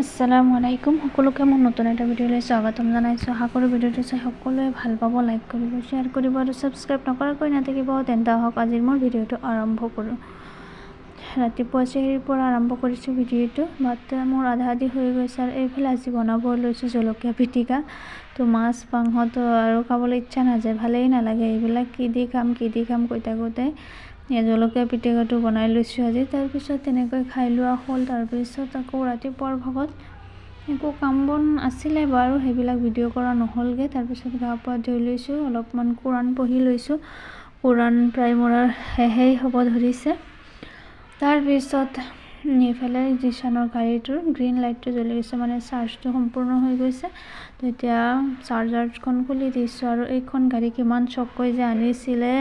আসসালামু আলাইকুম সকলোকে মোৰ নতুন এটা ভিডিঅ'লৈ স্বাগতম জনাইছোঁ। আশা কৰোঁ ভিডিঅ'টো চাই সকলোৱে ভাল পাব, লাইক কৰিব, শ্বেয়াৰ কৰিব আৰু ছাবস্ক্ৰাইব নকৰাকৈ নাথাকিব। তেন্তে আহক আজিৰ মোৰ ভিডিঅ'টো আৰম্ভ কৰোঁ। ৰাতিপুৱা চেহৰিৰ পৰা আৰম্ভ কৰিছোঁ ভিডিঅ'টো। ভাত মোৰ আধা আধি হৈ গৈছে আৰু এইফালে আজি বনাব লৈছোঁ জলকীয়া পিটিকা। তো মাছ মাংসটো আৰু খাবলৈ ইচ্ছা নাযায়, ভালেই নালাগে। এইবিলাক কি দি খাম কৈ থাকোঁতে জলকীয়া পিটিকাটো বনাই লৈছোঁ আজি। তাৰপিছত তেনেকৈ খাই লোৱা হ'ল। তাৰপিছত আকৌ ৰাতিপুৱাৰ ভাগত একো কাম বন আছিলে বাৰু, সেইবিলাক ভিডিঅ' কৰা নহ'লগৈ। তাৰপিছত গা পা ধুই লৈছোঁ, অলপমান কোৰাণ পঢ়ি লৈছোঁ। কোৰাণ প্ৰায় মোৰ শেষেই হ'ব ধৰিছে। তাৰপিছত এইফালে জিছানৰ গাড়ীটোৰ গ্ৰীণ লাইটটো জ্বলি গৈছে, মানে চাৰ্জটো সম্পূৰ্ণ হৈ গৈছে। তো এতিয়া চাৰ্জাৰখন খুলি দিছোঁ। আৰু এইখন গাড়ী কিমান চককৈ যে আনিছিলে,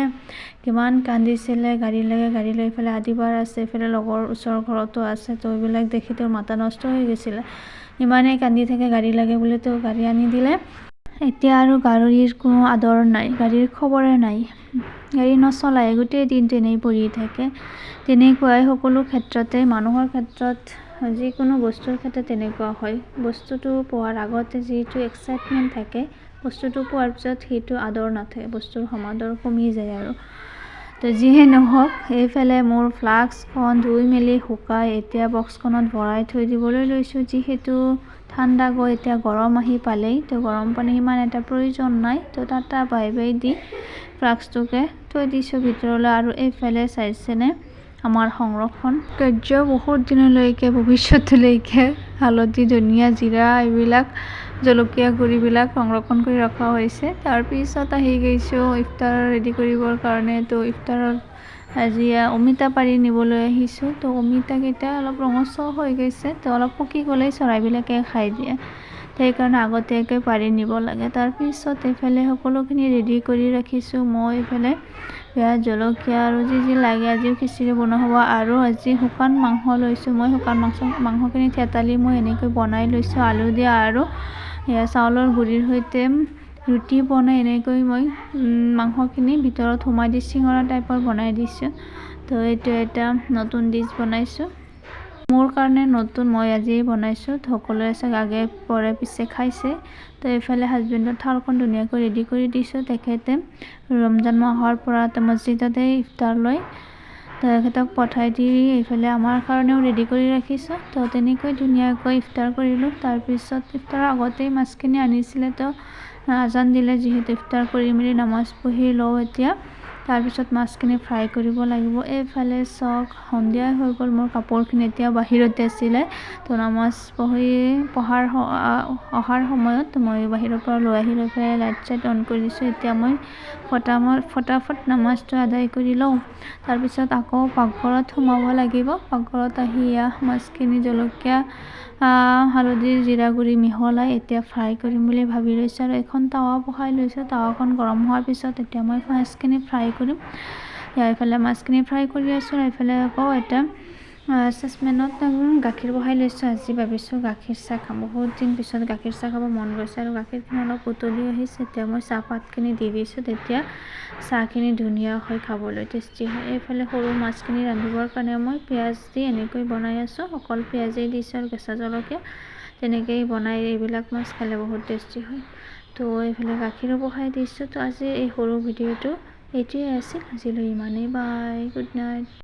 কিমান কান্দিছিলে গাড়ী লৈ এইফালে আদিবাৰ আছে, এইফালে লগৰ ওচৰৰ ঘৰতো আছে। তো এইবিলাক দেখি তোৰ মাথা নষ্ট হৈ গৈছিলে, ইমানেই কান্দি থাকে গাড়ী লাগে বুলি। তো গাড়ী আনি দিলে। এতিয়া আৰু গাড়ীৰ কোনো আদৰ নাই, গাড়ীৰ খবৰে নাই, গাড়ী নচলাই, গোটেই দিনটো এনেই পৰি থাকে। তেনেকুৱাই সকলো ক্ষেত্ৰতে, মানুহৰ ক্ষেত্ৰত, যিকোনো বস্তুৰ ক্ষেত্ৰত তেনেকুৱা হয়। বস্তুটো পোৱাৰ আগতে যিটো এক্সাইটমেণ্ট থাকে, বস্তুটো পোৱাৰ পিছত সেইটো আদৰ নাথাকে, বস্তুৰ সমাদৰ কমি যায় আৰু। তো যিয়ে নহওক, এইফালে মোৰ ফ্লাস্কখন ধুই মেলি শুকাই এতিয়া বক্সখনত ভৰাই থৈ দিবলৈ লৈছোঁ। যিহেতু ঠাণ্ডা গৈ এতিয়া গৰম আহি পালেই, তো গৰম পানী সিমান এটা প্ৰয়োজন নাই। তো টাটা বাই বাই দি ফ্লাস্কটোকে থৈ দিছোঁ ভিতৰলৈ। আৰু এইফালে চাইছেনে আমাৰ সংৰক্ষণ কাৰ্য বহুত দিনলৈকে, ভৱিষ্যতলৈকে হালধি, ধনিয়া, জিৰা, এইবিলাক জলকীয়া গুড়িবিলাক সংৰক্ষণ কৰি ৰখা হৈছে। তাৰপিছত আহি গৈছোঁ ইফতাৰ ৰেডি কৰিবৰ কাৰণে। তো ইফতাৰত আজি অমিতা পাৰি নিবলৈ আহিছোঁ। তো অমিতাকেইটা অলপ ৰঙচুৱা হৈ গৈছে, তো অলপ পকি গ'লেই চৰাইবিলাকে খাই দিয়ে, সেইকাৰণে আগতীয়াকৈ পাৰি নিব লাগে। তাৰপিছত এইফালে সকলোখিনি ৰেডি কৰি ৰাখিছোঁ। মই এইফালে পিঁয়াজ, জলকীয়া আৰু যি লাগে, আজিও খিচিৰি বনোৱা হ'ব। আৰু আজি শুকান মাংস লৈছোঁ মই। শুকান মাংসখিনি থেতালি মই এনেকৈ বনাই লৈছোঁ আলু দিয়া, আৰু চাউলৰ গুড়িৰ সৈতে ৰুটি বনাই এনেকৈ মই মাংসখিনি ভিতৰত সোমাই দি চিঙৰা টাইপৰ বনাই দিছোঁ। তো এইটো এটা নতুন ডিছ বনাইছোঁ, মোৰ কাৰণে নতুন, মই আজিয়ে বনাইছোঁ। সকলোৱে চাগে আগে পৰে পিছে খাইছে। তো এইফালে হাজবেণ্ডৰ থালখন ধুনীয়াকৈ ৰেডি কৰি দিছোঁ। তেখেতে ৰমজান মাহৰ পৰা মছজিদতে ইফতাৰ লয়, তেখেতক পঠাই দি এইফালে আমাৰ কাৰণেও ৰেডি কৰি ৰাখিছোঁ। তো তেনেকৈ ধুনীয়াকৈ ইফতাৰ কৰিলোঁ। তাৰপিছত ইফতাৰৰ আগতেই মাছখিনি আনিছিলে, তো আজান দিলে যিহেতু ইফতাৰ কৰি মেলি নামাজ পঢ়ি লওঁ এতিয়া। তাৰপিছত মাছখিনি ফ্ৰাই কৰিব লাগিব। এইফালে চক সন্ধিয়া হৈ গ'ল, মোৰ কাপোৰখিনি এতিয়া বাহিৰতে আছিলে। তো নামাজ অহাৰ সময়ত মই বাহিৰৰ পৰা লৈ আহি লৈ পেলাই লাইট চাইট অন কৰি দিছোঁ। এতিয়া মই ফটাফট নামাজটো আদায় কৰি লওঁ। তাৰপিছত আকৌ পাকঘৰত সোমাব লাগিব। পাকঘৰত আহি মাছখিনি জলকীয়া, হালধি, জিৰা গুড়ি মিহলাই এতিয়া ফ্ৰাই কৰিম বুলি ভাবি লৈছোঁ। আৰু এখন টাৱা বহাই লৈছোঁ। টাৱাখন গৰম হোৱাৰ পিছত এতিয়া মই মাছখিনি ফ্ৰাই কৰিম। এইফালে মাছখিনি ফ্ৰাই কৰি আছোঁ, এইফালে আকৌ এটা চচপেনত গাখীৰ বহাই লৈছোঁ। আজি ভাবিছোঁ গাখীৰ চাহ খাম, বহুত দিন পিছত গাখীৰ চাহ খাব মন গৈছে। আৰু গাখীৰখিনি অলপ উতলি আহিছে, এতিয়া মই চাহপাতখিনি দি দিছোঁ, তেতিয়া চাহখিনি ধুনীয়া হয়, খাবলৈ টেষ্টি হয়। এইফালে সৰু মাছখিনি ৰান্ধিবৰ কাৰণে মই পিঁয়াজ দি এনেকৈ বনাই আছোঁ, অকল পিঁয়াজেই দিছোঁ আৰু কেঁচা জলকীয়া। তেনেকৈয়ে বনাই এইবিলাক মাছ খালে বহুত টেষ্টি হয়। তো এইফালে গাখীৰো বহাই দিছোঁ। তো আজি এই সৰু ভিডিঅ'টো এইটোৱে আছিল, আজিলৈ ইমানেই, বাই, গুড নাইট।